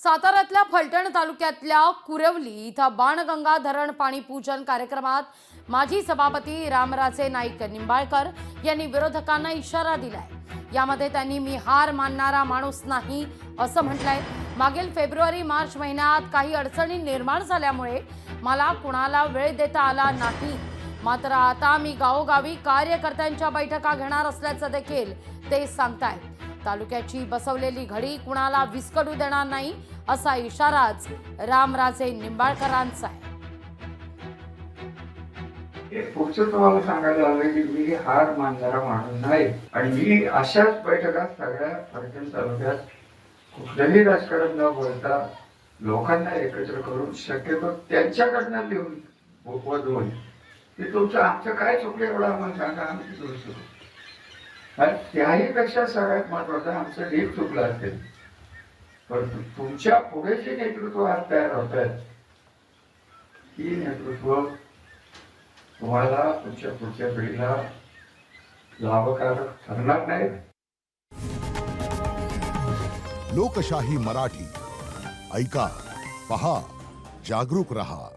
साताऱ्यातल्या फलटण तालुक्यातल्या कुरवली इथं बाणगंगा धरण पाणी पूजन कार्यक्रमात माजी सभापती रामराजे नाईक निंबाळकर यांनी विरोधकांना इशारा दिलाय। यामध्ये त्यांनी मी हार मानणारा माणूस नाही असं म्हटलंय। मागील फेब्रुवारी मार्च महिन्यात काही अडचणी निर्माण झाल्यामुळे मला कुणाला वेळ देता आला नाही, मात्र आता मी गावोगावी कार्यकर्त्यांच्या बैठका घेणार असल्याचं देखील ते सांगतायत। तालुक्याची बसवलेली घडी कुणाला विस्कटू देणार नाही असा इशाराच रामराजे निंबाळकरांचा आहे। पुढचं तुम्हाला सांगायला हवं की मी हार मानणारा माणूस नाही आणि मी अशाच बैठका सगळ्या फलटण तालुक्यात कुठलंही राजकारण न बोलता लोकांना एकत्र करून शक्यतो त्यांच्याकडनं लिहून वधवून की तुमचं आमचं काय चुकलं एवढं आम्हाला सांगा, आम्ही दुरुस्त करू। आणि त्याही पेक्षा सगळ्यात महत्वाचं आमचं ढीक चुकलं असेल पण तुमच्या पुढे जे नेतृत्व आज तयार होत आहे ही नेतृत्व तुम्हाला तुमच्या पुढच्या पिढीला लाभकारक ठरणार नाही। लोकशाही मराठी ऐका, पहा, जागरूक रहा।